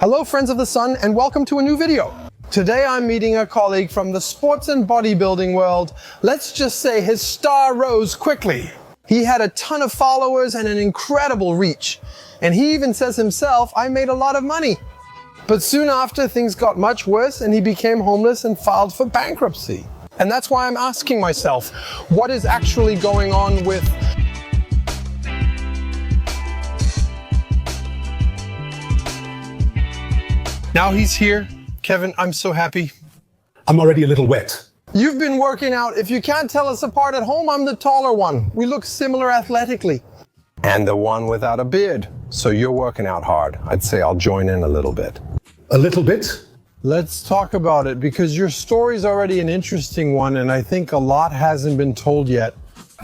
Hello friends of the sun and welcome to a new video. Today I'm meeting a colleague from the sports and bodybuilding world. Let's just say his star rose quickly. He had a ton of followers and an incredible reach. And he even says himself, I made a lot of money. But soon after things got much worse and he became homeless and filed for bankruptcy. And that's why I'm asking myself, what is actually going on with Now he's here. Kevin, I'm so happy. I'm already a little wet. You've been working out. If you can't tell us apart at home, I'm the taller one. We look similar athletically. And the one without a beard. So you're working out hard. I'd say I'll join in a little bit. A little bit? Let's talk about it because your story's already an interesting one and I think a lot hasn't been told yet.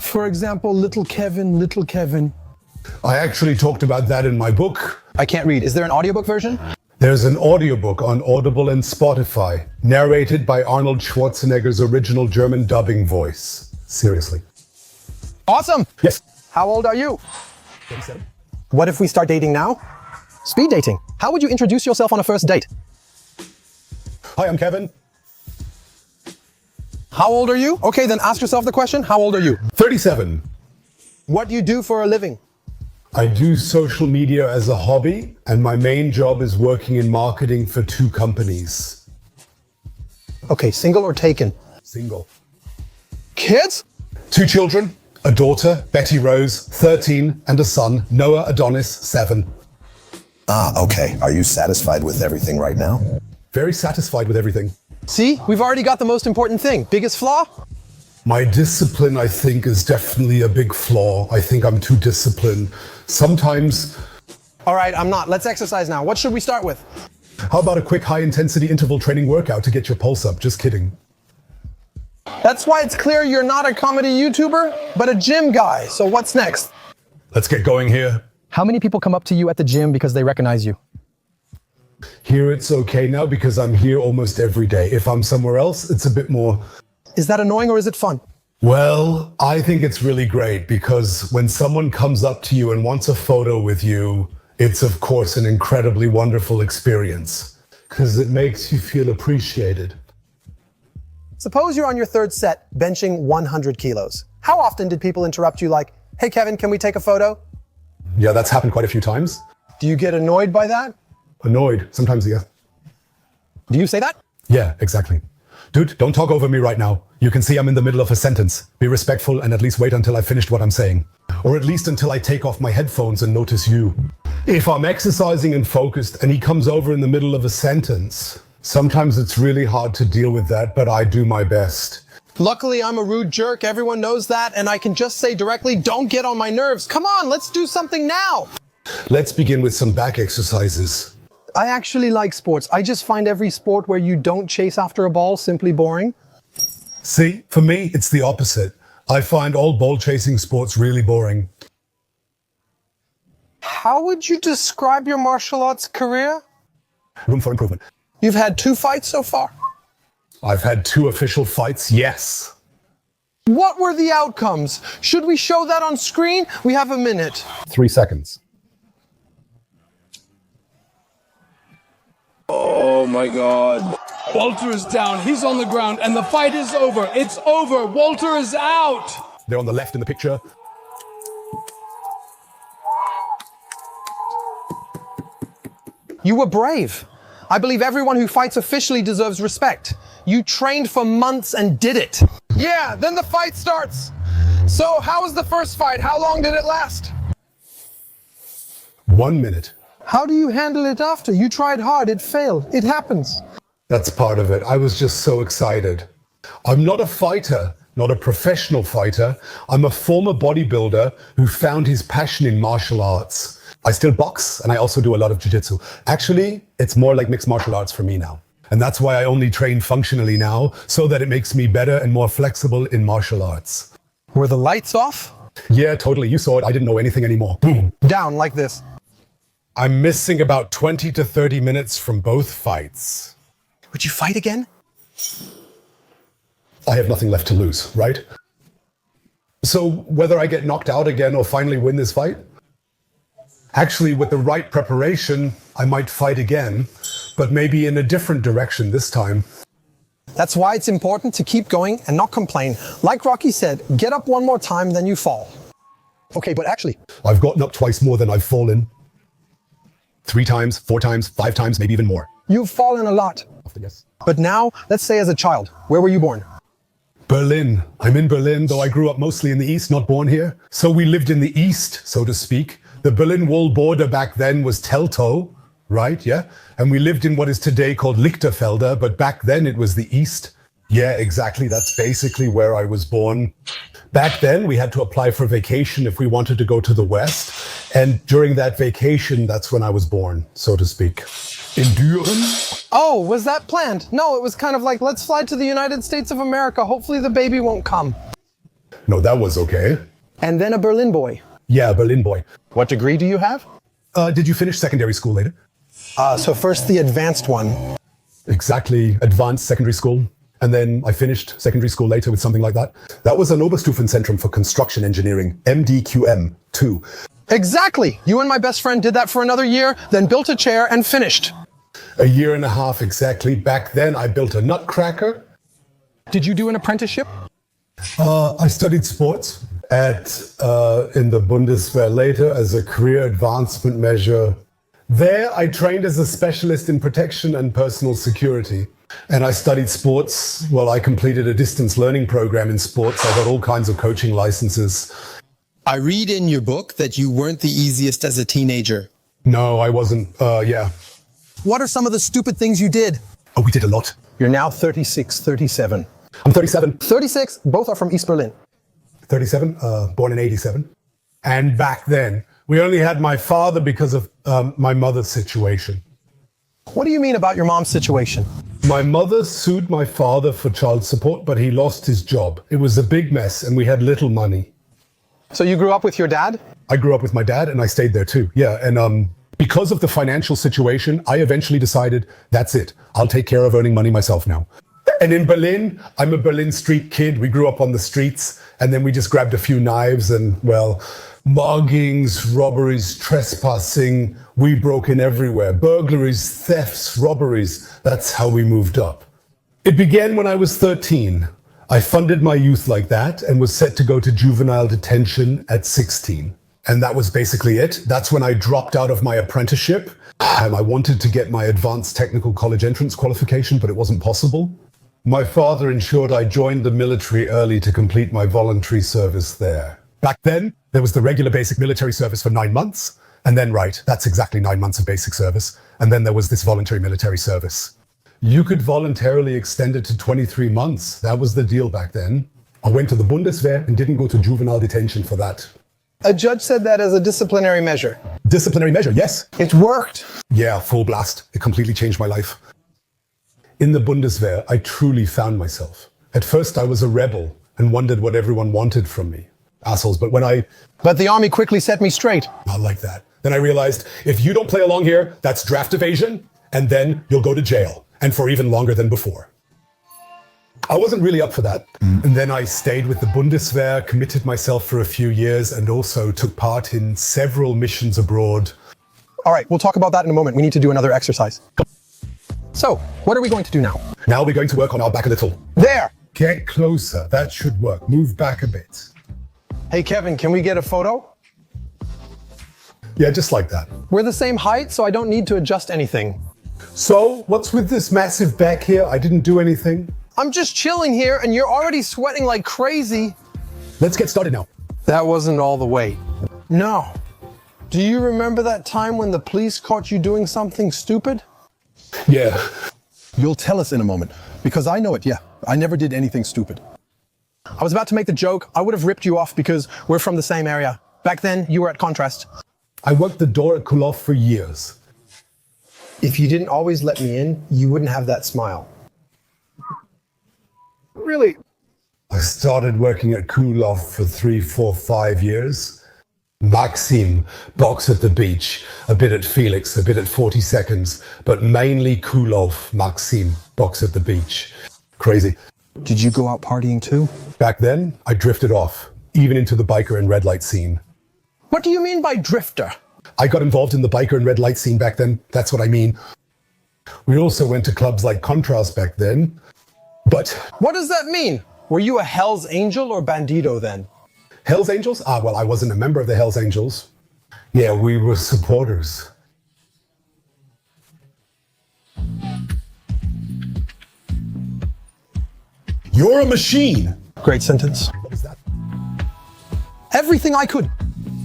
For example, little Kevin. I actually talked about that in my book. I can't read. Is there an audiobook version? There's an audiobook on Audible and Spotify, narrated by Arnold Schwarzenegger's original German dubbing voice. Seriously. Awesome. Yes. How old are you? 37. What if we start dating now? Speed dating. How would you introduce yourself on a first date? Hi, I'm Kevin. How old are you? Okay, then ask yourself the question, how old are you? 37. What do you do for a living? I do social media as a hobby, and my main job is working in marketing for 2 companies. Okay, single or taken? Single. Kids? 2 children, a daughter, Betty Rose, 13, and a son, Noah Adonis, 7. Okay. Are you satisfied with everything right now? Very satisfied with everything. See, we've already got the most important thing. Biggest flaw? My discipline, I think, is definitely a big flaw. I think I'm too disciplined. Sometimes... All right, I'm not. Let's exercise now. What should we start with? How about a quick high-intensity interval training workout to get your pulse up? Just kidding. That's why it's clear you're not a comedy YouTuber, but a gym guy. So what's next? Let's get going here. How many people come up to you at the gym because they recognize you? Here it's okay now because I'm here almost every day. If I'm somewhere else, it's a bit more... Is that annoying or is it fun? Well, I think it's really great because when someone comes up to you and wants a photo with you, it's of course an incredibly wonderful experience because it makes you feel appreciated. Suppose you're on your 3rd set, benching 100 kilos. How often did people interrupt you like, hey Kevin, can we take a photo? Yeah, that's happened quite a few times. Do you get annoyed by that? Annoyed, sometimes, yeah. Do you say that? Yeah, exactly. Dude, don't talk over me right now. You can see I'm in the middle of a sentence. Be respectful and at least wait until I've finished what I'm saying. Or at least until I take off my headphones and notice you. If I'm exercising and focused and he comes over in the middle of a sentence, sometimes it's really hard to deal with that, but I do my best. Luckily, I'm a rude jerk. Everyone knows that. And I can just say directly, don't get on my nerves. Come on, let's do something now. Let's begin with some back exercises. I actually like sports. I just find every sport where you don't chase after a ball simply boring. See, for me, it's the opposite. I find all ball chasing sports really boring. How would you describe your martial arts career? Room for improvement. You've had 2 fights so far. I've had 2 official fights, yes. What were the outcomes? Should we show that on screen? We have a minute. 3 seconds. Oh my God. Wolter is down, he's on the ground, and the fight is over. It's over. Wolter is out. They're on the left in the picture. You were brave. I believe everyone who fights officially deserves respect. You trained for months and did it. Yeah, then the fight starts. So how was the first fight? How long did it last? 1 minute. How do you handle it after? You tried hard, it failed. It happens. That's part of it. I was just so excited. I'm not a fighter, not a professional fighter. I'm a former bodybuilder who found his passion in martial arts. I still box and I also do a lot of jiu-jitsu. Actually, it's more like mixed martial arts for me now. And that's why I only train functionally now, so that it makes me better and more flexible in martial arts. Were the lights off? Yeah, totally. You saw it. I didn't know anything anymore. Boom. Down like this. I'm missing about 20 to 30 minutes from both fights. Would you fight again? I have nothing left to lose, right? So whether I get knocked out again or finally win this fight, actually with the right preparation, I might fight again, but maybe in a different direction this time. That's why it's important to keep going and not complain. Like Rocky said, get up one more time, then you fall. Okay, but actually, I've gotten up twice more than I've fallen. 3 times, 4 times, 5 times, maybe even more. You've fallen a lot. Yes. But now, let's say as a child, where were you born? Berlin. I'm in Berlin, though I grew up mostly in the East, not born here. So we lived in the East, so to speak. The Berlin Wall border back then was Teltow, right? Yeah. And we lived in what is today called Lichterfelde, but back then it was the East. Yeah, exactly. That's basically where I was born. Back then, we had to apply for vacation if we wanted to go to the West. And during that vacation, that's when I was born, so to speak. In Düren? Oh, was that planned? No, it was kind of like, let's fly to the United States of America. Hopefully the baby won't come. No, that was okay. And then a Berlin boy. Yeah, Berlin boy. what degree do you have? Did you finish secondary school later? So first the advanced one. Exactly, advanced secondary school. And then I finished secondary school later with something like that. That was an Oberstufenzentrum for Construction Engineering, MDQM 2. Exactly. You and my best friend did that for another year, then built a chair and finished. A year and a half exactly. Back then, I built a nutcracker. Did you do an apprenticeship? I studied sports in the Bundeswehr later as a career advancement measure. There, I trained as a specialist in protection and personal security. And I studied sports. Well, I completed a distance learning program in sports. I got all kinds of coaching licenses. I read in your book that you weren't the easiest as a teenager. No, I wasn't. Yeah. What are some of the stupid things you did? Oh, we did a lot. You're now 36, 37. I'm 37. 36, both are from East Berlin. 37, born in 87. And back then, we only had my father because of my mother's situation. What do you mean about your mom's situation? My mother sued my father for child support, but he lost his job. It was a big mess, and we had little money. So you grew up with your dad? I grew up with my dad, and I stayed there too. Yeah, and because of the financial situation, I eventually decided, that's it. I'll take care of earning money myself now. And in Berlin, I'm a Berlin street kid. We grew up on the streets, and then we just grabbed a few knives and, well, muggings, robberies, trespassing. We broke in everywhere. Burglaries, thefts, robberies. That's how we moved up. It began when I was 13. I funded my youth like that and was set to go to juvenile detention at 16. And that was basically it. That's when I dropped out of my apprenticeship. I wanted to get my advanced technical college entrance qualification, but it wasn't possible. My father ensured I joined the military early to complete my voluntary service there. Back then, there was the regular basic military service for 9 months. And then, right, that's exactly 9 months of basic service. And then there was this voluntary military service. You could voluntarily extend it to 23 months. That was the deal back then. I went to the Bundeswehr and didn't go to juvenile detention for that. A judge said that as a disciplinary measure. Disciplinary measure, yes. It worked. Yeah, full blast. It completely changed my life. In the Bundeswehr, I truly found myself. At first, I was a rebel and wondered what everyone wanted from me. Assholes, but But the army quickly set me straight. not like that. Then I realized, if you don't play along here, that's draft evasion, and then you'll go to jail, and for even longer than before. I wasn't really up for that. And then I stayed with the Bundeswehr, committed myself for a few years, and also took part in several missions abroad. All right, we'll talk about that in a moment. We need to do another exercise. So, what are we going to do now? Now we're going to work on our back a little. There! Get closer. That should work. Move back a bit. Hey, Kevin, can we get a photo? Yeah, just like that. We're the same height, so I don't need to adjust anything. So, what's with this massive back here? I didn't do anything. I'm just chilling here, and you're already sweating like crazy. Let's get started now. That wasn't all the way. No. Do you remember that time when the police caught you doing something stupid? Yeah. You'll tell us in a moment, because I know it, yeah. I never did anything stupid. I was about to make the joke. I would have ripped you off because we're from the same area. Back then, you were at Contrast. I worked the door at Kulov for years. If you didn't always let me in, you wouldn't have that smile. Really? I started working at Kulov for 3, 4, 5 years. Maxim, box at the beach, a bit at Felix, a bit at 40 seconds, but mainly Kulov, Maxim, box at the beach. Crazy. Did you go out partying too? Back then, I drifted off, even into the biker and red light scene. What do you mean by drifter? I got involved in the biker and red light scene back then. That's what I mean. We also went to clubs like Contrast back then. But What does that mean? Were you a Hell's Angel or Bandito then? Hells Angels? Well, I wasn't a member of the Hells Angels. Yeah, we were supporters. You're a machine. Great sentence. What is that? Everything I could.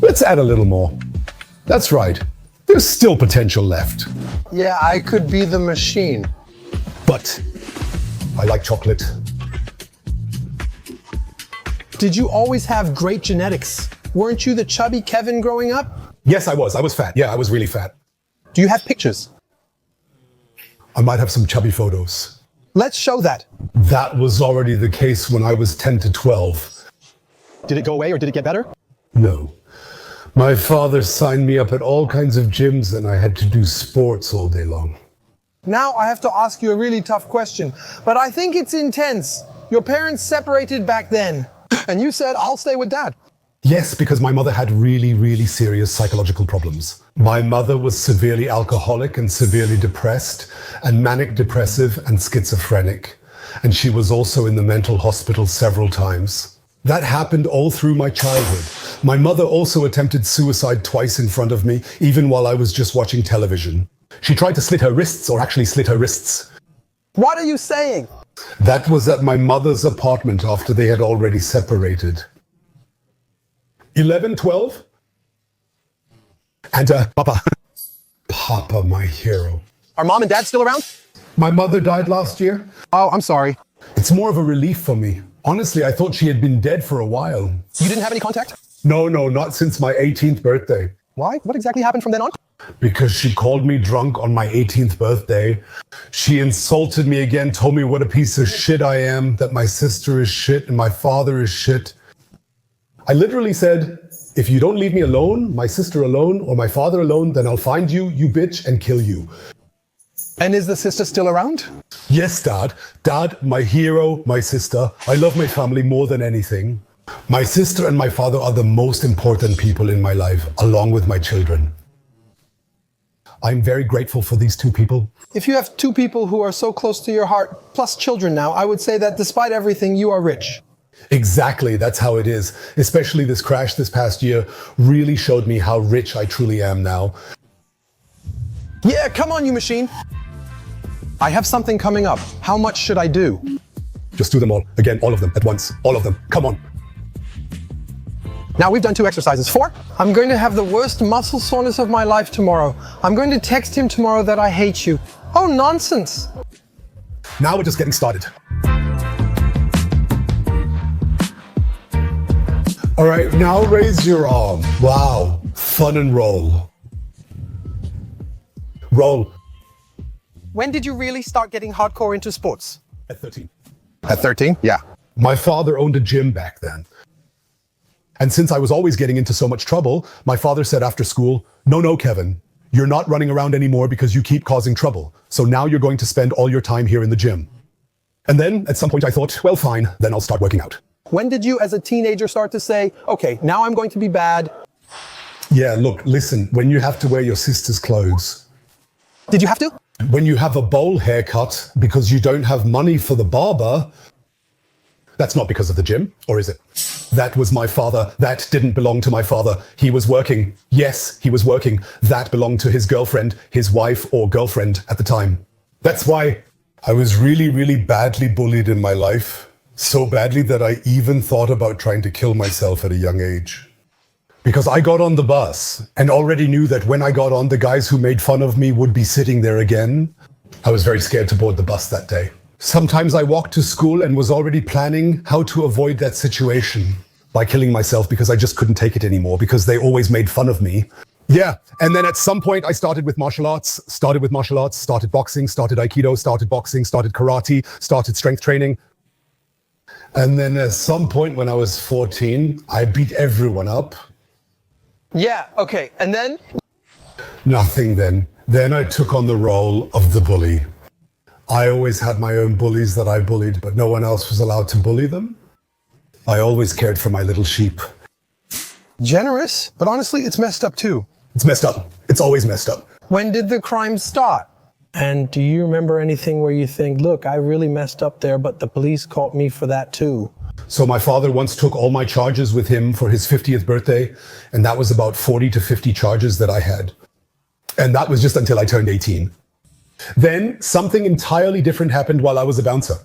Let's add a little more. That's right. There's still potential left. Yeah, I could be the machine. But I like chocolate. Did you always have great genetics? Weren't you the chubby Kevin growing up? Yes, I was. I was fat. Yeah, I was really fat. Do you have pictures? I might have some chubby photos. Let's show that. That was already the case when I was 10 to 12. Did it go away or did it get better? No. My father signed me up at all kinds of gyms and I had to do sports all day long. Now I have to ask you a really tough question, but I think it's intense. Your parents separated back then, and you said, I'll stay with dad. Yes, because my mother had really, really serious psychological problems. My mother was severely alcoholic and severely depressed, and manic depressive and schizophrenic. And she was also in the mental hospital several times. That happened all through my childhood. My mother also attempted suicide twice in front of me, even while I was just watching television. She tried to slit her wrists, or actually slit her wrists. What are you saying? That was at my mother's apartment after they had already separated. 11, 12? And Papa, my hero. Are mom and dad still around? My mother died last year. Oh, I'm sorry. It's more of a relief for me. Honestly, I thought she had been dead for a while. You didn't have any contact? No, not since my 18th birthday. Why? What exactly happened from then on? Because she called me drunk on my 18th birthday. She insulted me again, told me what a piece of shit I am, that my sister is shit and my father is shit. I literally said, if you don't leave me alone, my sister alone, or my father alone, then I'll find you, you bitch, and kill you. And is the sister still around? Yes, Dad. Dad, my hero, my sister. I love my family more than anything. My sister and my father are the most important people in my life, along with my children. I'm very grateful for these two people. If you have two people who are so close to your heart, plus children now, I would say that despite everything, you are rich. Exactly, that's how it is. Especially this crash this past year really showed me how rich I truly am now. Yeah, come on, you machine. I have something coming up. How much should I do? Just do them all. Again, all of them at once. All of them. Come on. Now we've done 2 exercises. 4. I'm going to have the worst muscle soreness of my life tomorrow. I'm going to text him tomorrow that I hate you. Oh, nonsense. Now we're just getting started. All right, now raise your arm. Wow, fun and roll. Roll. When did you really start getting hardcore into sports? At 13. At 13? Yeah. My father owned a gym back then. And since I was always getting into so much trouble, my father said after school, no, Kevin, you're not running around anymore because you keep causing trouble. So now you're going to spend all your time here in the gym. And then at some point I thought, well, fine, then I'll start working out. When did you as a teenager start to say, okay, now I'm going to be bad? Yeah, look, listen, when you have to wear your sister's clothes, Did you have to? when you have a bowl haircut because you don't have money for the barber, that's not because of the gym, or is it? That was my father. That didn't belong to my father. He was working. Yes, he was working. That belonged to his girlfriend, his wife or girlfriend at the time. That's why I was really, really badly bullied in my life. So badly that I even thought about trying to kill myself at a young age. Because I got on the bus and already knew that when I got on, the guys who made fun of me would be sitting there again. I was very scared to board the bus that day. Sometimes I walked to school and was already planning how to avoid that situation by killing myself because I just couldn't take it anymore because they always made fun of me. Yeah, and then at some point I started with martial arts, started boxing, started Aikido, started boxing, started karate, started strength training. And then at some point when I was 14, I beat everyone up. Yeah, okay. And then? Nothing then. Then I took on the role of the bully. I always had my own bullies that I bullied, but no one else was allowed to bully them. I always cared for my little sheep. Generous, but honestly, it's messed up too. It's messed up. It's always messed up. When did the crime start? And do you remember anything where you think, look, I really messed up there, but the police caught me for that too? So my father once took all my charges with him for his 50th birthday, and that was about 40 to 50 charges that I had. And that was just until I turned 18. Then something entirely different happened while I was a bouncer.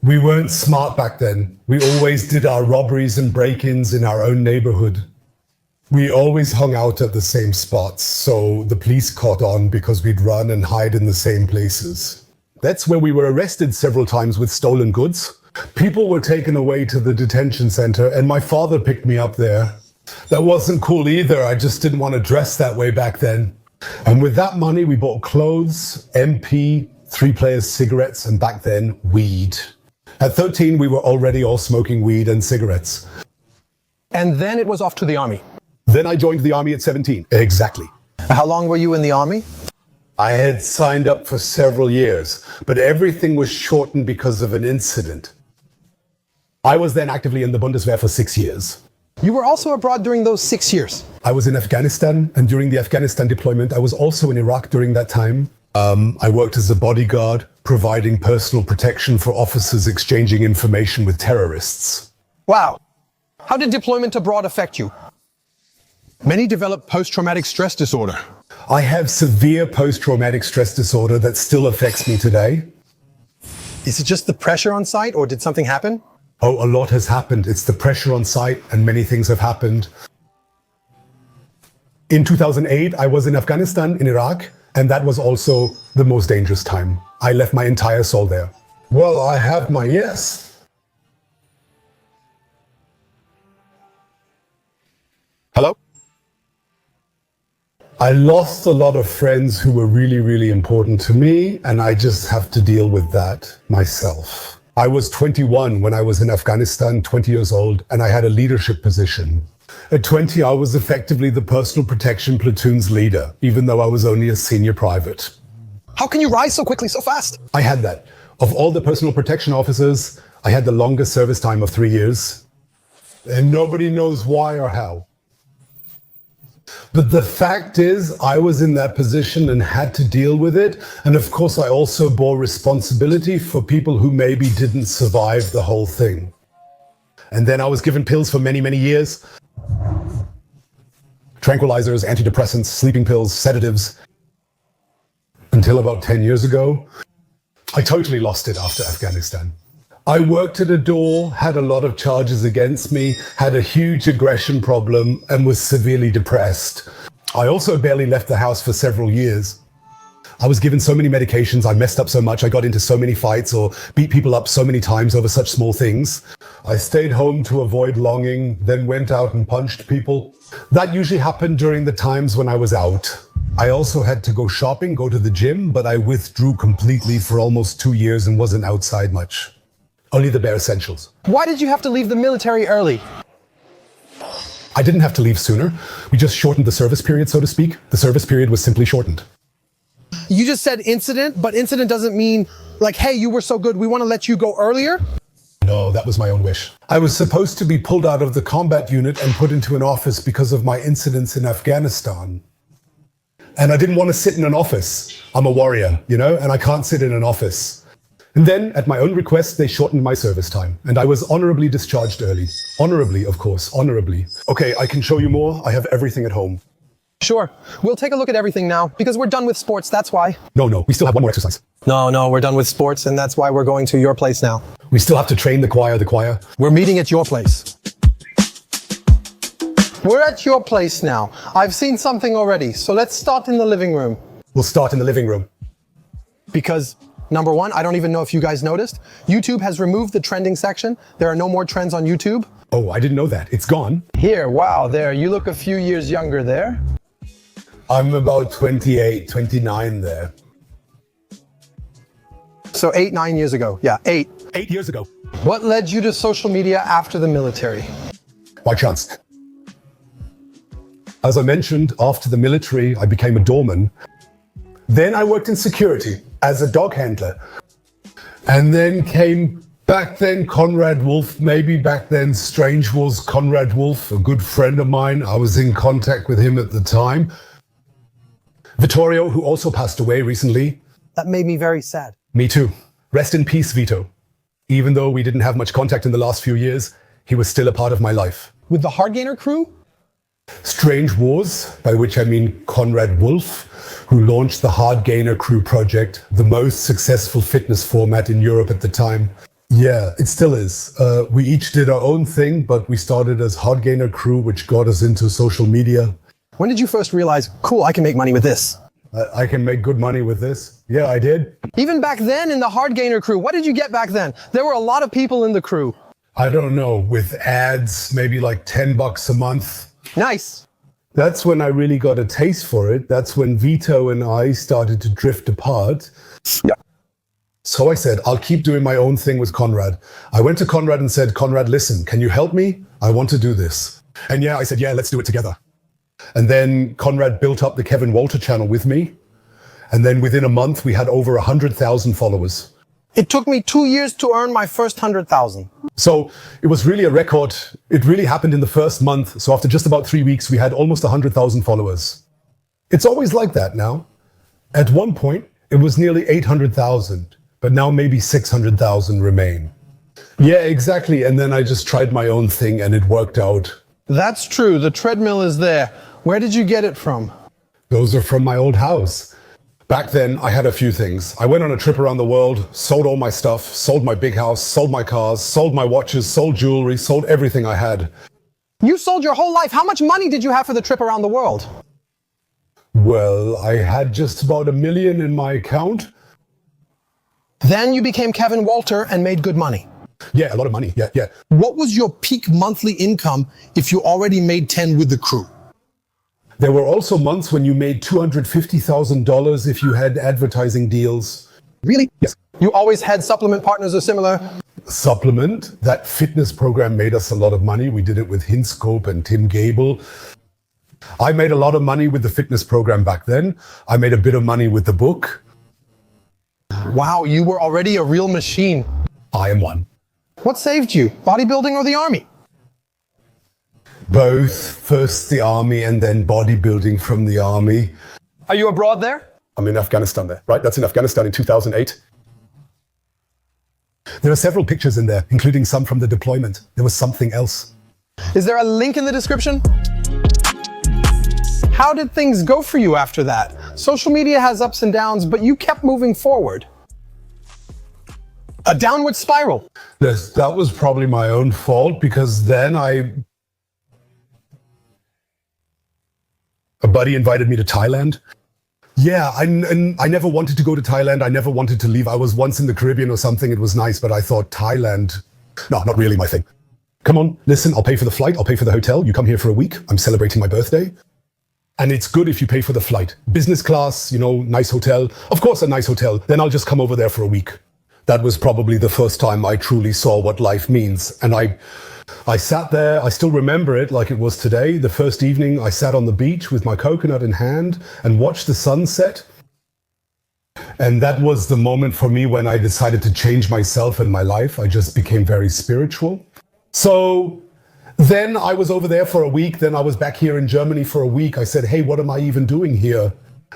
We weren't smart back then. We always did our robberies and break-ins in our own neighborhood. We always hung out at the same spots, so the police caught on because we'd run and hide in the same places. That's where we were arrested several times with stolen goods. People were taken away to the detention center, and my father picked me up there. That wasn't cool either. I just didn't want to dress that way back then. And with that money, we bought clothes, MP, 3-player cigarettes, and back then, weed. At 13, we were already all smoking weed and cigarettes. And then it was off to the army. Then I joined the army at 17. Exactly. How long were you in the army? I had signed up for several years, but everything was shortened because of an incident. I was then actively in the Bundeswehr for 6 years. You were also abroad during those 6 years. I was in Afghanistan, and during the Afghanistan deployment, I was also in Iraq during that time. I worked as a bodyguard, providing personal protection for officers exchanging information with terrorists. Wow. How did deployment abroad affect you? Many develop post-traumatic stress disorder. I have severe post-traumatic stress disorder that still affects me today. Is it just the pressure on site, or did something happen? Oh, a lot has happened. It's the pressure on site, and many things have happened. In 2008, I was in Afghanistan, in Iraq, and that was also the most dangerous time. I left my entire soul there. Well, I have my yes. Hello? I lost a lot of friends who were really, really important to me, and I just have to deal with that myself. I was 21 when I was in Afghanistan, 20 years old, and I had a leadership position. At 20, I was effectively the personal protection platoon's leader, even though I was only a senior private. How can you rise so quickly, so fast? I had that. Of all the personal protection officers, I had the longest service time of 3 years. And nobody knows why or how. But the fact is, I was in that position and had to deal with it. And of course, I also bore responsibility for people who maybe didn't survive the whole thing. And then I was given pills for many, many years. Tranquilizers, antidepressants, sleeping pills, sedatives. Until about 10 years ago, I totally lost it after Afghanistan. I worked at a door, had a lot of charges against me, had a huge aggression problem, and was severely depressed. I also barely left the house for several years. I was given so many medications, I messed up so much, I got into so many fights or beat people up so many times over such small things. I stayed home to avoid longing, then went out and punched people. That usually happened during the times when I was out. I also had to go shopping, go to the gym, but I withdrew completely for almost 2 years and wasn't outside much. Only the bare essentials. Why did you have to leave the military early? I didn't have to leave sooner. We just shortened the service period, so to speak. The service period was simply shortened. You just said incident, but incident doesn't mean like, hey, you were so good, we want to let you go earlier? No, that was my own wish. I was supposed to be pulled out of the combat unit and put into an office because of my incidents in Afghanistan. And I didn't want to sit in an office. I'm a warrior, you know, and I can't sit in an office. And then, at my own request, they shortened my service time, and I was honorably discharged early. Honorably, of course, honorably. Okay, I can show you more. I have everything at home. Sure. We'll take a look at everything now, because we're done with sports, that's why. No, we still have one more exercise. No, we're done with sports, and that's why we're going to your place now. We still have to train the choir. We're meeting at your place. We're at your place now. I've seen something already, so let's start in the living room. We'll start in the living room. Because number one, I don't even know if you guys noticed, YouTube has removed the trending section. There are no more trends on YouTube. Oh, I didn't know that. It's gone. Here, wow, there, you look a few years younger there. I'm about 28, 29 there. So 8, 9 years ago. Yeah, 8. 8 years ago. What led you to social media after the military? By chance. As I mentioned, after the military, I became a doorman. Then I worked in security as a dog handler. And then came Back then, Conrad Wolf, maybe back then, Strange was Conrad Wolf, a good friend of mine. I was in contact with him at the time. Vittorio, who also passed away recently. That made me very sad. Me too. Rest in peace, Vito. Even though we didn't have much contact in the last few years, he was still a part of my life. With the Hard Gainer crew? Strange was, by which I mean Conrad Wolf, who launched the Hard Gainer Crew project, the most successful fitness format in Europe at the time. Yeah, it still is. We each did our own thing, but we started as Hard Gainer Crew, which got us into social media. When did you first realize, cool, I can make money with this? I can make good money with this. Yeah, I did. Even back then in the Hard Gainer crew, what did you get back then? There were a lot of people in the crew. I don't know, with ads, maybe like $10 a month. Nice. That's when I really got a taste for it. That's when Vito and I started to drift apart. Yeah. So I said, I'll keep doing my own thing with Conrad. I went to Conrad and said, Conrad, listen, can you help me? I want to do this. And yeah, I said, yeah, let's do it together. And then Conrad built up the Kevin Wolter channel with me. And then within a month, we had over 100,000 followers. It took me 2 years to earn my first 100,000. So it was really a record. It really happened in the first month. So after just about 3 weeks, we had almost 100,000 followers. It's always like that now. At one point, it was nearly 800,000, but now maybe 600,000 remain. Yeah, exactly. And then I just tried my own thing and it worked out. That's true. The treadmill is there. Where did you get it from? Those are from my old house. Back then, I had a few things. I went on a trip around the world, sold all my stuff, sold my big house, sold my cars, sold my watches, sold jewelry, sold everything I had. You sold your whole life. How much money did you have for the trip around the world? Well, I had just about $1 million in my account. Then you became Kevin Wolter and made good money. Yeah, a lot of money. Yeah. What was your peak monthly income if you already made 10 with the crew? There were also months when you made $250,000 if you had advertising deals. Really? Yes. You always had supplement partners or similar? Supplement, that fitness program made us a lot of money. We did it with Hinscope and Tim Gable. I made a lot of money with the fitness program back then. I made a bit of money with the book. Wow, you were already a real machine. I am one. What saved you, bodybuilding or the army? Both. First the army and then bodybuilding from the army. Are you abroad there? I'm in Afghanistan there, right? That's in Afghanistan in 2008. There are several pictures in there, including some from the deployment. There was something else. Is there a link in the description? How did things go for you after that? Social media has ups and downs, but you kept moving forward. A downward spiral. That was probably my own fault because then a buddy invited me to Thailand. Yeah, I never wanted to go to Thailand. I never wanted to leave. I was once in the Caribbean or something. It was nice, but I thought Thailand, no, not really my thing. Come on, listen, I'll pay for the flight. I'll pay for the hotel. You come here for a week. I'm celebrating my birthday. And it's good if you pay for the flight. Business class, nice hotel. Of course, a nice hotel. Then I'll just come over there for a week. That was probably the first time I truly saw what life means. And I sat there, I still remember it like it was today. The first evening I sat on the beach with my coconut in hand and watched the sunset. And that was the moment for me when I decided to change myself and my life. I just became very spiritual. So then I was over there for a week. Then I was back here in Germany for a week. I said, hey, what am I even doing here?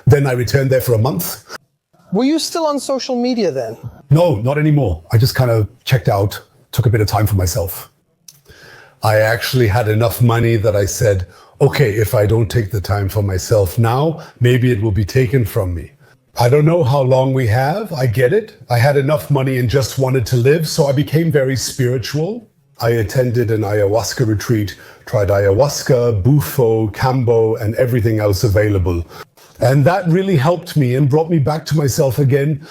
Then I returned there for a month. Were you still on social media then? No, not anymore. I just kind of checked out, took a bit of time for myself. I actually had enough money that I said, okay, if I don't take the time for myself now, maybe it will be taken from me. I don't know how long we have. I get it. I had enough money and just wanted to live. So I became very spiritual. I attended an ayahuasca retreat, tried ayahuasca, bufo, cambo, and everything else available. And that really helped me and brought me back to myself again.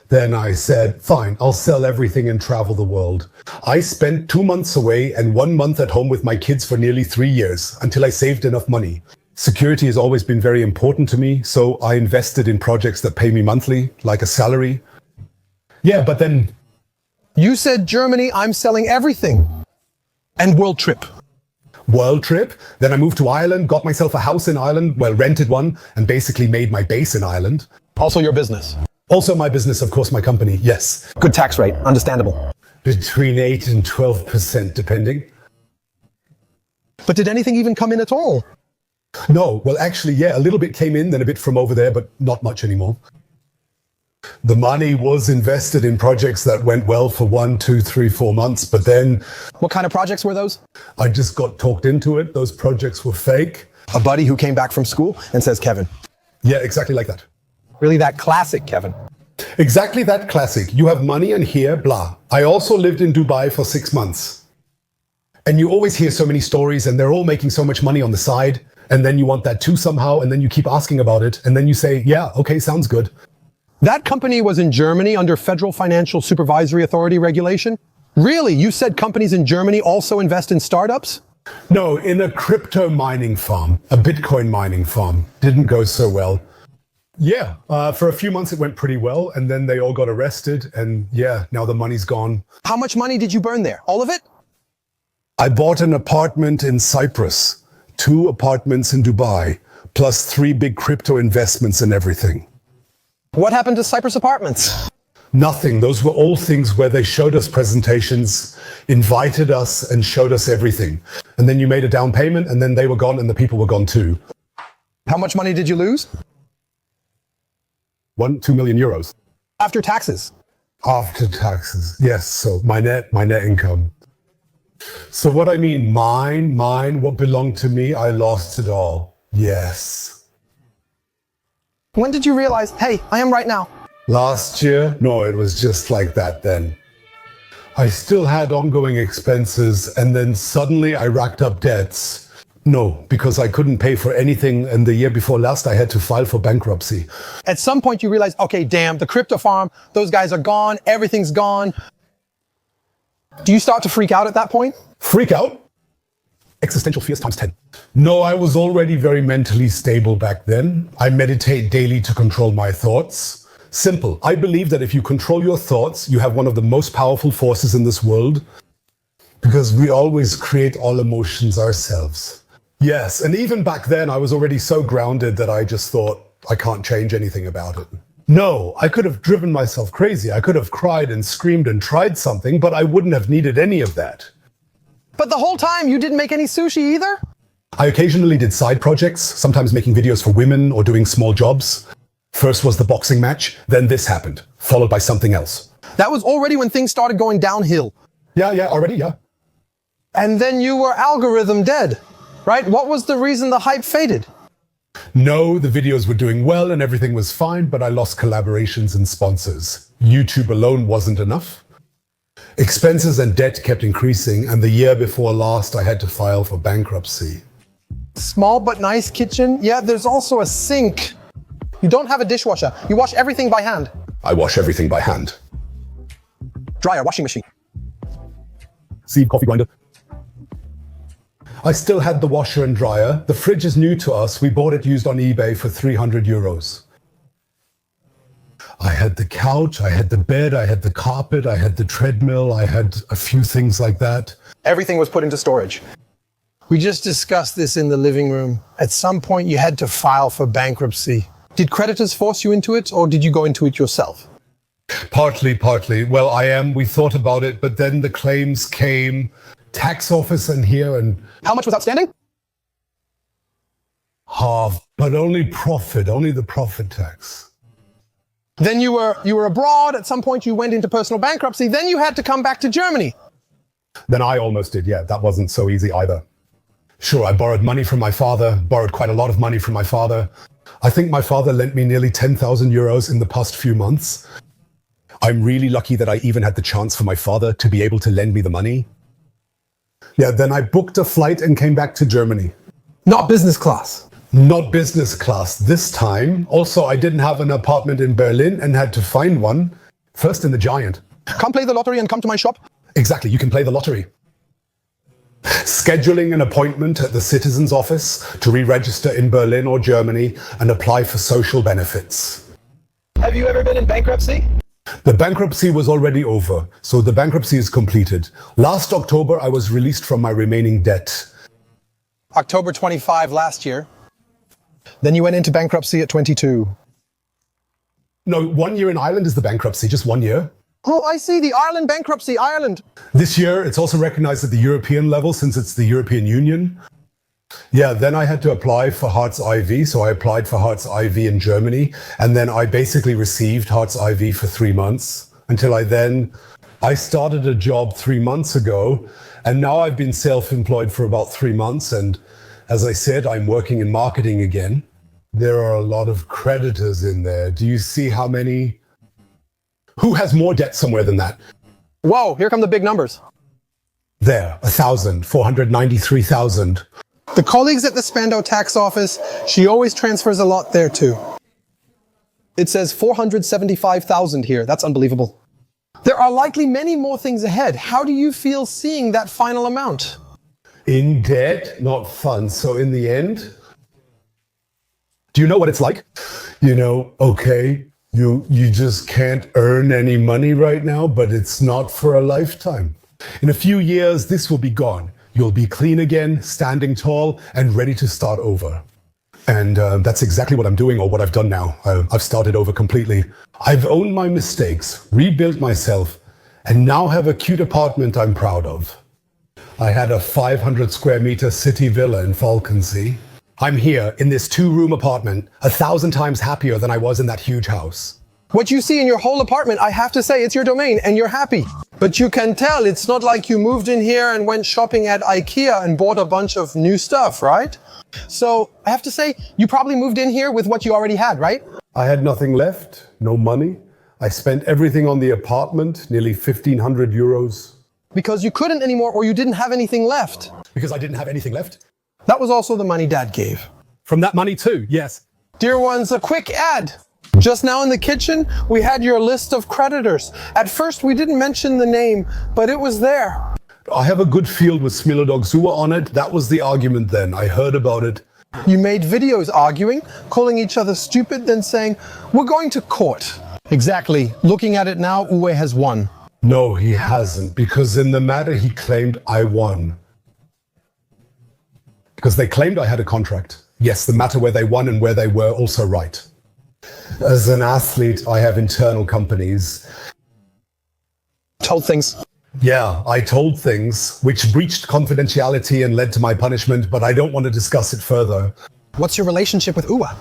Then I said, fine, I'll sell everything and travel the world. I spent 2 months away and 1 month at home with my kids for nearly 3 years until I saved enough money. Security has always been very important to me, so I invested in projects that pay me monthly, like a salary. Yeah, but then... You said Germany, I'm selling everything. And world trip. World trip. Then I moved to Ireland, got myself a house in Ireland, well, rented one, and basically made my base in Ireland. Also your business. Also my business, of course, my company, yes. Good tax rate, understandable. Between 8 and 12%, depending. But did anything even come in at all? No, well, actually, yeah, a little bit came in, then a bit from over there, but not much anymore. The money was invested in projects that went well for 1, 2, 3, 4 months, but then What kind of projects were those? I just got talked into it. Those projects were fake. A buddy who came back from school and says, Kevin. Yeah, exactly like that. Really that classic, Kevin. Exactly that classic. You have money and here, blah. I also lived in Dubai for 6 months. And you always hear so many stories and they're all making so much money on the side. And then you want that too somehow. And then you keep asking about it. And then you say, yeah, okay, sounds good. That company was in Germany under Federal Financial Supervisory Authority regulation? Really? You said companies in Germany also invest in startups? No, in a crypto mining farm, a Bitcoin mining farm. Didn't go so well. Yeah, for a few months it went pretty well. And then they all got arrested. And yeah, now the money's gone. How much money did you burn there? All of it? I bought an apartment in Cyprus, 2 apartments in Dubai, plus 3 big crypto investments and everything. What happened to Cyprus Apartments? Nothing. Those were all things where they showed us presentations, invited us and showed us everything. And then you made a down payment and then they were gone and the people were gone too. How much money did you lose? 2 million euros. After taxes? After taxes. Yes. So my net income. So what I mean, mine, what belonged to me, I lost it all. Yes. When did you realize, hey, I am right now? Last year? No, it was just like that then. I still had ongoing expenses and then suddenly I racked up debts. No, because I couldn't pay for anything and the year before last I had to file for bankruptcy. At some point you realize, okay, damn, the crypto farm, those guys are gone, everything's gone. Do you start to freak out at that point? Freak out? Existential fears times 10. No, I was already very mentally stable back then. I meditate daily to control my thoughts. Simple. I believe that if you control your thoughts, you have one of the most powerful forces in this world. Because we always create all emotions ourselves. Yes, and even back then I was already so grounded that I just thought I can't change anything about it. No, I could have driven myself crazy. I could have cried and screamed and tried something, but I wouldn't have needed any of that. But the whole time you didn't make any sushi either? I occasionally did side projects, sometimes making videos for women or doing small jobs. First was the boxing match, then this happened, followed by something else. That was already when things started going downhill. Yeah, already, yeah. And then you were algorithm dead, right? What was the reason the hype faded? No, the videos were doing well and everything was fine, but I lost collaborations and sponsors. YouTube alone wasn't enough. Expenses and debt kept increasing, and the year before last, I had to file for bankruptcy. Small but nice kitchen. Yeah, there's also a sink. You don't have a dishwasher. You wash everything by hand. I wash everything by hand. Dryer, washing machine. Sieve, coffee grinder. I still had the washer and dryer. The fridge is new to us. We bought it used on eBay for 300 euros. I had the couch, I had the bed, I had the carpet, I had the treadmill, I had a few things like that. Everything was put into storage. We just discussed this in the living room. At some point you had to file for bankruptcy. Did creditors force you into it or did you go into it yourself? Partly. Well, we thought about it, but then the claims came, tax office and here and... How much was outstanding? Half, but only the profit tax. Then you were abroad. At some point you went into personal bankruptcy. Then you had to come back to Germany. Then I almost did, yeah. That wasn't so easy either. Sure, I borrowed money from my father, borrowed quite a lot of money from my father. I think my father lent me nearly 10,000 euros in the past few months. I'm really lucky that I even had the chance for my father to be able to lend me the money. Yeah, then I booked a flight and came back to Germany. Not business class. Not business class this time. Also, I didn't have an apartment in Berlin and had to find one. First in the Giant. Come play the lottery and come to my shop? Exactly, you can play the lottery. Scheduling an appointment at the citizen's office to re-register in Berlin or Germany and apply for social benefits. Have you ever been in bankruptcy? The bankruptcy was already over, so the bankruptcy is completed. Last October, I was released from my remaining debt. October 25 last year. Then you went into bankruptcy at 22. No, 1 year in Ireland is the bankruptcy, just 1 year. Oh, I see, the Ireland bankruptcy, Ireland. This year, it's also recognized at the European level since it's the European Union. Yeah, then I had to apply for Hearts IV. So I applied for Hearts IV in Germany. And then I basically received Hearts IV for 3 months until I started a job 3 months ago. And now I've been self-employed for about 3 months. And as I said, I'm working in marketing again. There are a lot of creditors in there. Do you see how many? Who has more debt somewhere than that? Whoa, here come the big numbers. There, 1,000, 493,000. The colleagues at the Spandau tax office, she always transfers a lot there too. It says 475,000 here. That's unbelievable. There are likely many more things ahead. How do you feel seeing that final amount? In debt, not fun. So in the end, do you know what it's like? Okay, you just can't earn any money right now, but it's not for a lifetime. In a few years, this will be gone. You'll be clean again, standing tall, and ready to start over. And that's exactly what I'm doing, or what I've done now. I've started over completely. I've owned my mistakes, rebuilt myself, and now have a cute apartment I'm proud of. I had a 500 square meter city villa in Falkensee. I'm here in this 2-room apartment, 1,000 times happier than I was in that huge house. What you see in your whole apartment, I have to say, it's your domain and you're happy. But you can tell it's not like you moved in here and went shopping at IKEA and bought a bunch of new stuff, right? So I have to say, you probably moved in here with what you already had, right? I had nothing left, no money. I spent everything on the apartment, nearly 1,500 euros. Because you couldn't anymore, or you didn't have anything left. Because I didn't have anything left? That was also the money Dad gave. From that money too, yes. Dear ones, a quick ad. Just now in the kitchen, we had your list of creditors. At first, we didn't mention the name, but it was there. I have a good field with Smilodog on it. That was the argument then. I heard about it. You made videos arguing, calling each other stupid, then saying, we're going to court. Exactly. Looking at it now, Uwe has won. No, he hasn't, because in the matter he claimed I won. Because they claimed I had a contract. Yes, the matter where they won and where they were also right. As an athlete, I have internal companies. Told things. Yeah, I told things which breached confidentiality and led to my punishment, but I don't want to discuss it further. What's your relationship with Uwe?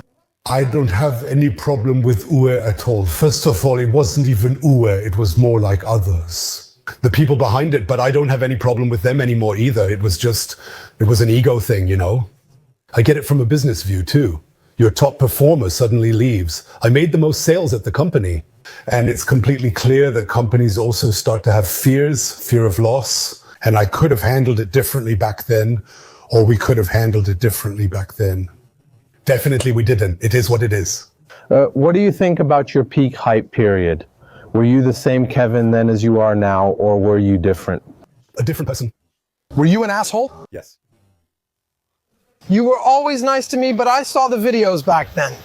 I don't have any problem with Uwe at all. First of all, it wasn't even Uwe, it was more like others. The people behind it, but I don't have any problem with them anymore either. It was an ego thing, I get it from a business view too. Your top performer suddenly leaves. I made the most sales at the company. And it's completely clear that companies also start to have fear of loss. And I could have handled it differently back then, or we could have handled it differently back then. Definitely we didn't. It is what it is. What do you think about your peak hype period? Were you the same Kevin then as you are now, or were you different? A different person. Were you an asshole? Yes. You were always nice to me, but I saw the videos back then.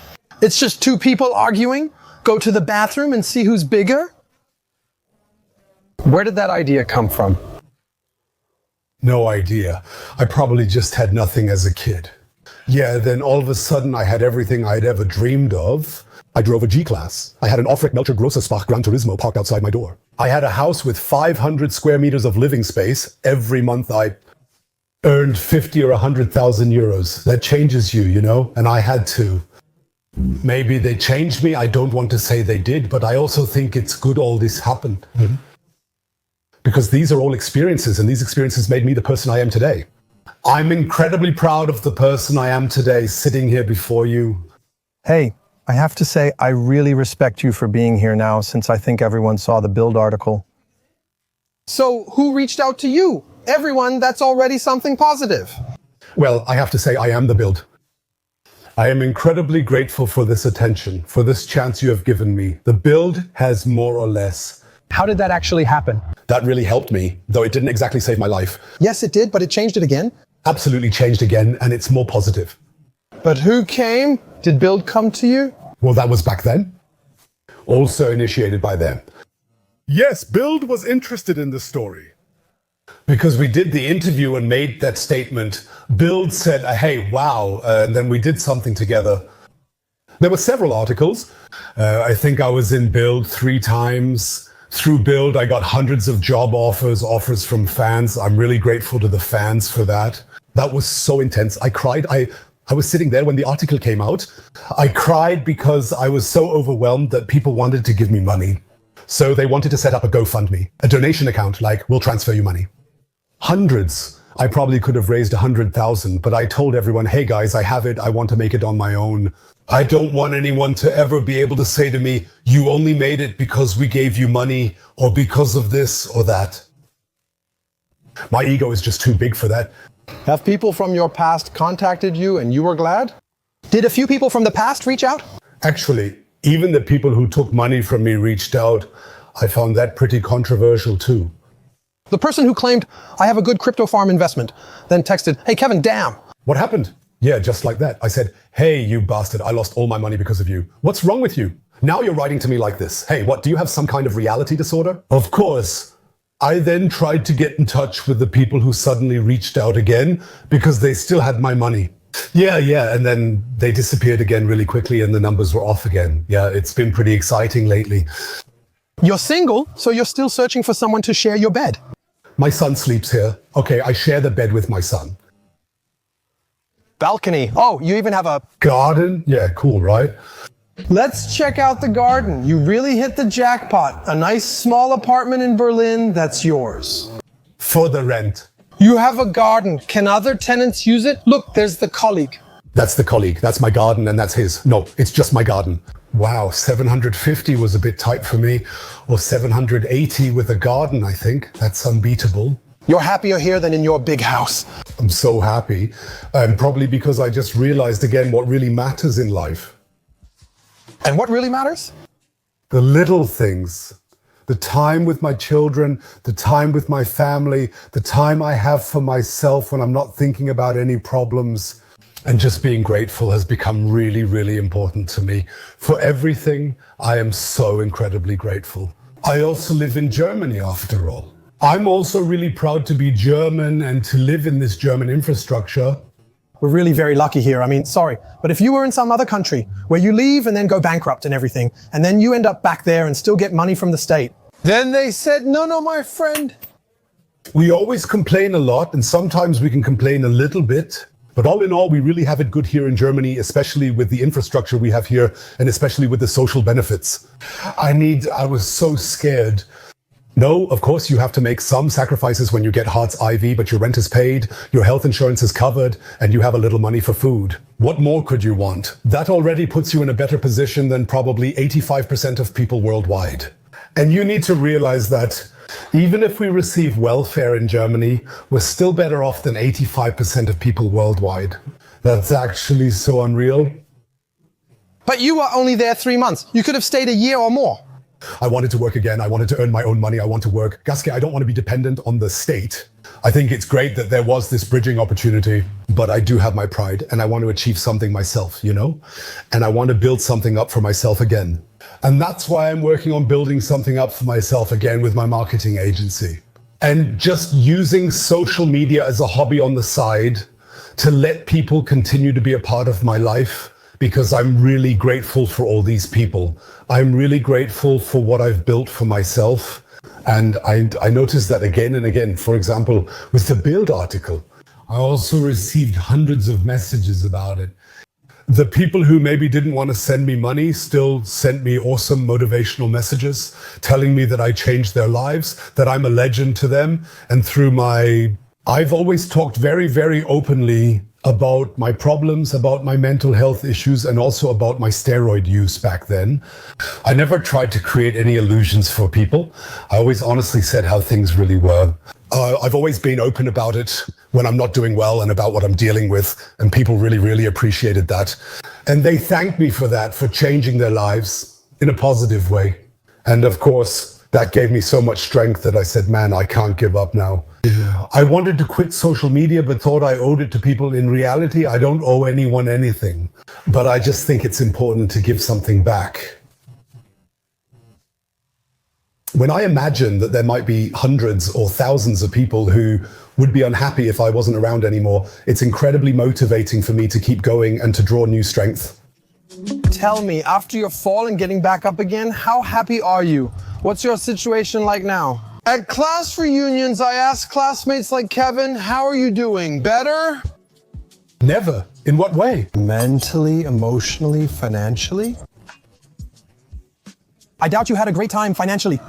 It's just two people arguing. Go to the bathroom and see who's bigger? Where did that idea come from? No idea. I probably just had nothing as a kid. Yeah, then all of a sudden I had everything I'd ever dreamed of. I drove a G-Class. I had an Aufrecht Melcher Grossersbach Gran Turismo parked outside my door. I had a house with 500 square meters of living space. Every month I earned 50 or 100,000 euros. That changes you, and I had to. Maybe they changed me. I don't want to say they did, but I also think it's good all this happened. Mm-hmm. Because these are all experiences, and these experiences made me the person I am today. I'm incredibly proud of the person I am today, sitting here before you. Hey, I have to say, I really respect you for being here now, since I think everyone saw the Bild article. So who reached out to you? Everyone, that's already something positive. Well, I have to say I am the Bild. I am incredibly grateful for this attention, for this chance you have given me. The Bild has more or less. How did that actually happen? That really helped me, though it didn't exactly save my life. Yes, it did, but it changed it again? Absolutely changed again, and it's more positive. But who came? Did Bild come to you? Well, that was back then. Also initiated by them. Yes, Bild was interested in the story. Because we did the interview and made that statement, Bild said, hey, wow, and then we did something together. There were several articles. I think I was in Bild 3 times. Through Build, I got hundreds of job offers from fans. I'm really grateful to the fans for that. That was so intense. I cried. I was sitting there when the article came out. I cried because I was so overwhelmed that people wanted to give me money. So they wanted to set up a GoFundMe, a donation account, like, we'll transfer you money. Hundreds. I probably could have raised 100,000, but I told everyone, hey guys, I have it. I want to make it on my own. I don't want anyone to ever be able to say to me, you only made it because we gave you money or because of this or that. My ego is just too big for that. Have people from your past contacted you and you were glad? Did a few people from the past reach out? Actually, even the people who took money from me reached out. I found that pretty controversial too. The person who claimed, I have a good crypto farm investment, then texted, hey Kevin, damn. What happened? Yeah, just like that. I said, hey, you bastard, I lost all my money because of you. What's wrong with you? Now you're writing to me like this. Hey, what, do you have some kind of reality disorder? Of course. I then tried to get in touch with the people who suddenly reached out again because they still had my money. Yeah, and then they disappeared again really quickly and the numbers were off again. Yeah, it's been pretty exciting lately. You're single, so you're still searching for someone to share your bed. My son sleeps here. Okay, I share the bed with my son. Balcony. Oh, you even have a garden? Yeah, cool, right? Let's check out the garden. You really hit the jackpot. A nice small apartment in Berlin that's yours. For the rent. You have a garden. Can other tenants use it? Look, there's the colleague. That's the colleague. That's my garden and that's his. No, it's just my garden. Wow, 750 was a bit tight for me. Or 780 with a garden, I think. That's unbeatable. You're happier here than in your big house. I'm so happy. Probably because I just realized again what really matters in life. And what really matters? The little things. The time with my children, the time with my family, the time I have for myself when I'm not thinking about any problems. And just being grateful has become really, really important to me. For everything, I am so incredibly grateful. I also live in Germany after all. I'm also really proud to be German and to live in this German infrastructure. We're really very lucky here. I mean, sorry, but if you were in some other country where you leave and then go bankrupt and everything, and then you end up back there and still get money from the state, then they said, no, my friend. We always complain a lot, and sometimes we can complain a little bit. But all in all, we really have it good here in Germany, especially with the infrastructure we have here, and especially with the social benefits. I was so scared. No, of course, you have to make some sacrifices when you get Hartz IV, but your rent is paid, your health insurance is covered, and you have a little money for food. What more could you want? That already puts you in a better position than probably 85% of people worldwide. And you need to realize that even if we receive welfare in Germany, we're still better off than 85% of people worldwide. That's actually so unreal. But you were only there 3 months. You could have stayed a year or more. I wanted to work again. I wanted to earn my own money. I want to work. Gaske, I don't want to be dependent on the state. I think it's great that there was this bridging opportunity, but I do have my pride and I want to achieve something myself, you know? And I want to build something up for myself again. And that's why I'm working on building something up for myself again with my marketing agency. And just using social media as a hobby on the side to let people continue to be a part of my life, because I'm really grateful for all these people. I'm really grateful for what I've built for myself. And I noticed that again and again. For example, with the Bild article, I also received hundreds of messages about it. The people who maybe didn't want to send me money still sent me awesome motivational messages telling me that I changed their lives, that I'm a legend to them. And I've always talked very, very openly about my problems, about my mental health issues, and also about my steroid use back then. I never tried to create any illusions for people. I always honestly said how things really were. I've always been open about it when I'm not doing well and about what I'm dealing with, and people really, really appreciated that. And they thanked me for that, for changing their lives in a positive way. And of course, that gave me so much strength that I said, man, I can't give up now. Yeah. I wanted to quit social media, but thought I owed it to people. In reality, I don't owe anyone anything. But I just think it's important to give something back. When I imagine that there might be hundreds or thousands of people who would be unhappy if I wasn't around anymore, it's incredibly motivating for me to keep going and to draw new strength. Tell me, after your fall and getting back up again, how happy are you? What's your situation like now? At class reunions, I ask classmates like Kevin, how are you doing? Better? Never. In what way? Mentally, emotionally, financially? I doubt you had a great time financially.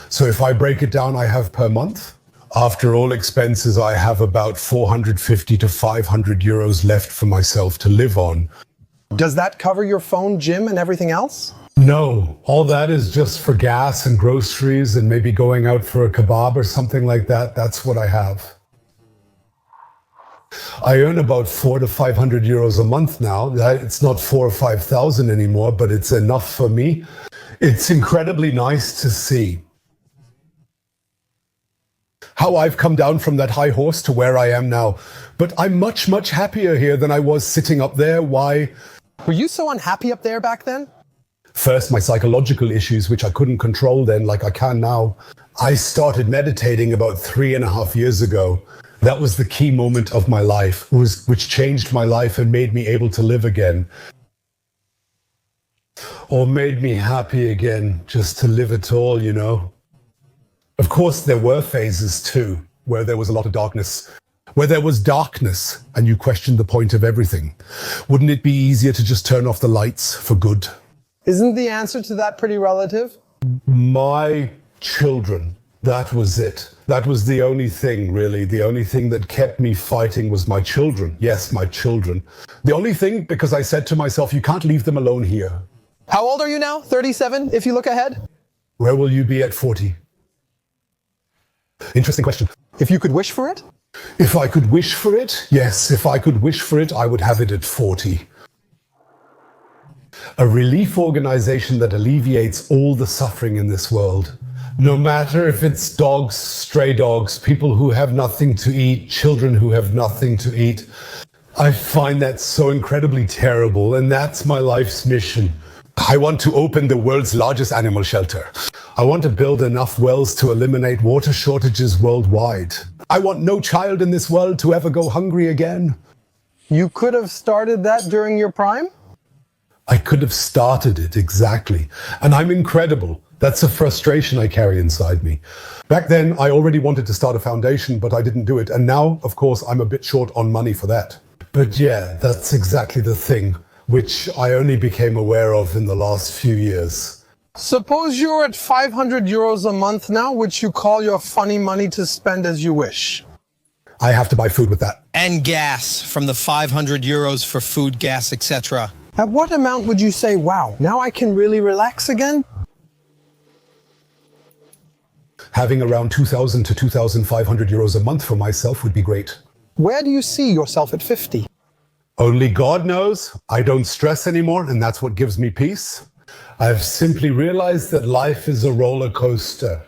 So if I break it down, I have per month. After all expenses, I have about 450 to 500 euros left for myself to live on. Does that cover your phone, gym, and everything else? No, all that is just for gas and groceries and maybe going out for a kebab or something like that. That's what I have. I earn about 400 to 500 euros a month now. It's not 4,000 or 5,000 anymore, but it's enough for me. It's incredibly nice to see how I've come down from that high horse to where I am now. But I'm much, much happier here than I was sitting up there. Why? Were you so unhappy up there back then? First, my psychological issues, which I couldn't control then like I can now. I started meditating about 3.5 years ago. That was the key moment of my life, which changed my life and made me able to live again. Or made me happy again, just to live at all, you know. Of course, there were phases too, where there was a lot of darkness. Where there was darkness and you questioned the point of everything. Wouldn't it be easier to just turn off the lights for good? Isn't the answer to that pretty relative? My children, that was it. That was the only thing, really. The only thing that kept me fighting was my children. Yes, my children. The only thing, because I said to myself, you can't leave them alone here. How old are you now? 37, if you look ahead? Where will you be at 40? Interesting question. If you could wish for it? If I could wish for it? Yes, if I could wish for it, I would have it at 40. A relief organization that alleviates all the suffering in this world. No matter if it's dogs, stray dogs, people who have nothing to eat, children who have nothing to eat. I find that so incredibly terrible, and that's my life's mission. I want to open the world's largest animal shelter. I want to build enough wells to eliminate water shortages worldwide. I want no child in this world to ever go hungry again. You could have started that during your prime? I could have started it, exactly. And I'm incredible. That's a frustration I carry inside me. Back then, I already wanted to start a foundation, but I didn't do it. And now, of course, I'm a bit short on money for that. But yeah, that's exactly the thing, which I only became aware of in the last few years. Suppose you're at 500 euros a month now, which you call your funny money to spend as you wish. I have to buy food with that. And gas from the 500 euros for food, gas, etc. At what amount would you say, wow, now I can really relax again? Having around 2,000 to 2,500 euros a month for myself would be great. Where do you see yourself at 50? Only God knows. I don't stress anymore, and that's what gives me peace. I've simply realized that life is a roller coaster.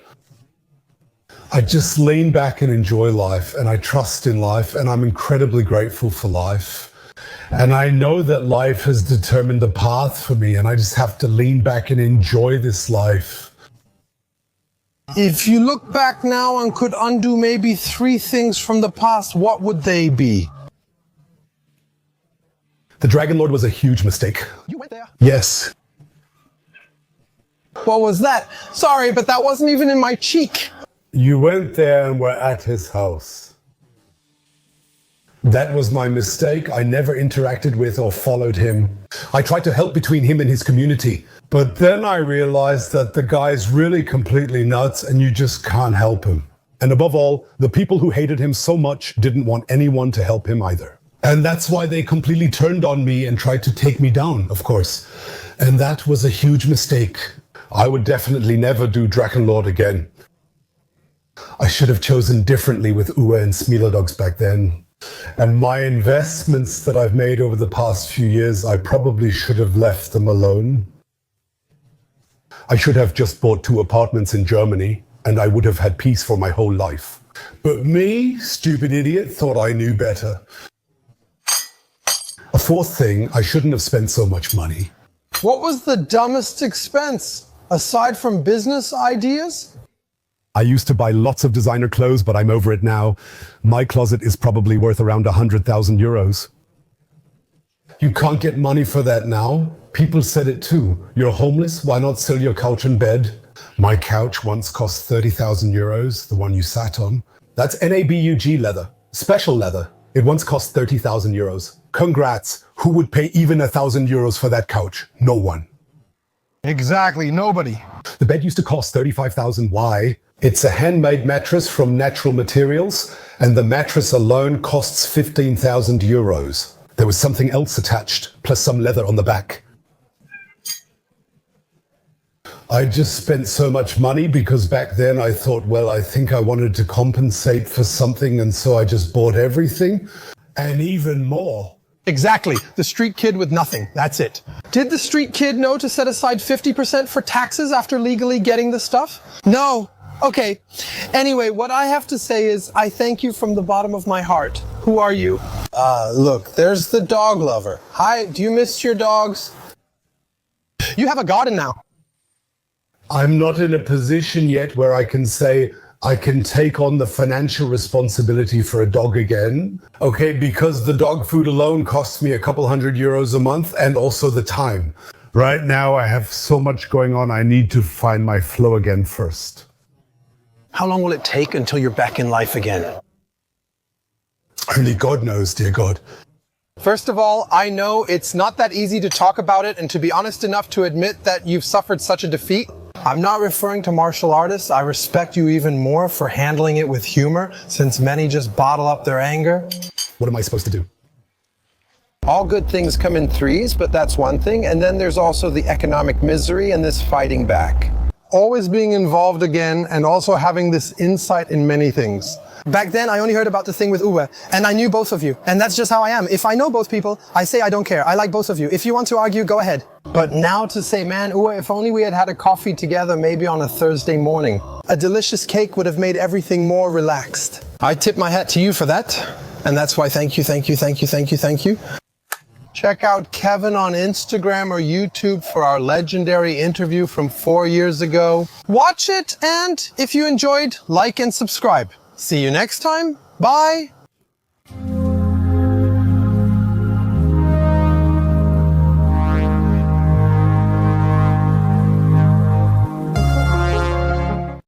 I just lean back and enjoy life, and I trust in life, and I'm incredibly grateful for life. And I know that life has determined the path for me, and I just have to lean back and enjoy this life. If you look back now and could undo maybe 3 things from the past, what would they be? The Dragon Lord was a huge mistake. You went there. Yes. What was that? Sorry, but that wasn't even in my cheek. You went there and were at his house. That was my mistake. I never interacted with or followed him. I tried to help between him and his community. But then I realized that the guy's really completely nuts and you just can't help him. And above all, the people who hated him so much didn't want anyone to help him either. And that's why they completely turned on me and tried to take me down, of course. And that was a huge mistake. I would definitely never do Drakenlord again. I should have chosen differently with Uwe and Smilodogs back then. And my investments that I've made over the past few years, I probably should have left them alone. I should have just bought 2 apartments in Germany and I would have had peace for my whole life. But me, stupid idiot, thought I knew better. A 4th thing, I shouldn't have spent so much money. What was the dumbest expense, aside from business ideas? I used to buy lots of designer clothes, but I'm over it now. My closet is probably worth around 100,000 euros. You can't get money for that now. People said it too. You're homeless, why not sell your couch and bed? My couch once cost 30,000 euros, the one you sat on. That's NABUG leather, special leather. It once cost 30,000 euros. Congrats. Who would pay even 1,000 euros for that couch? No one. Exactly, nobody. The bed used to cost 35,000. Why? It's a handmade mattress from natural materials, and the mattress alone costs 15,000 euros. There was something else attached, plus some leather on the back. I just spent so much money because back then I thought, well, I think I wanted to compensate for something, and so I just bought everything, and even more. Exactly, the street kid with nothing, that's it. Did the street kid know to set aside 50% for taxes after legally getting the stuff? No. Okay. Anyway, what I have to say is I thank you from the bottom of my heart. Who are you? Look, there's the dog lover. Hi, do you miss your dogs? You have a garden now. I'm not in a position yet where I can say I can take on the financial responsibility for a dog again. Okay, because the dog food alone costs me a couple €100 a month, and also the time. Right now, I have so much going on, I need to find my flow again first. How long will it take until you're back in life again? Only God knows, dear God. First of all, I know it's not that easy to talk about it and to be honest enough to admit that you've suffered such a defeat. I'm not referring to martial artists. I respect you even more for handling it with humor, since many just bottle up their anger. What am I supposed to do? All good things come in threes, but that's one thing. And then there's also the economic misery and this fighting back. Always being involved again and also having this insight in many things. Back then, I only heard about the thing with Uwe, and I knew both of you. And that's just how I am. If I know both people, I say I don't care. I like both of you. If you want to argue, go ahead. But now to say, man, Uwe, if only we had had a coffee together, maybe on a Thursday morning. A delicious cake would have made everything more relaxed. I tip my hat to you for that. And that's why thank you, thank you, thank you, thank you, thank you. Check out Kevin on Instagram or YouTube for our legendary interview from 4 years ago. Watch it, and if you enjoyed, like and subscribe. See you next time. Bye.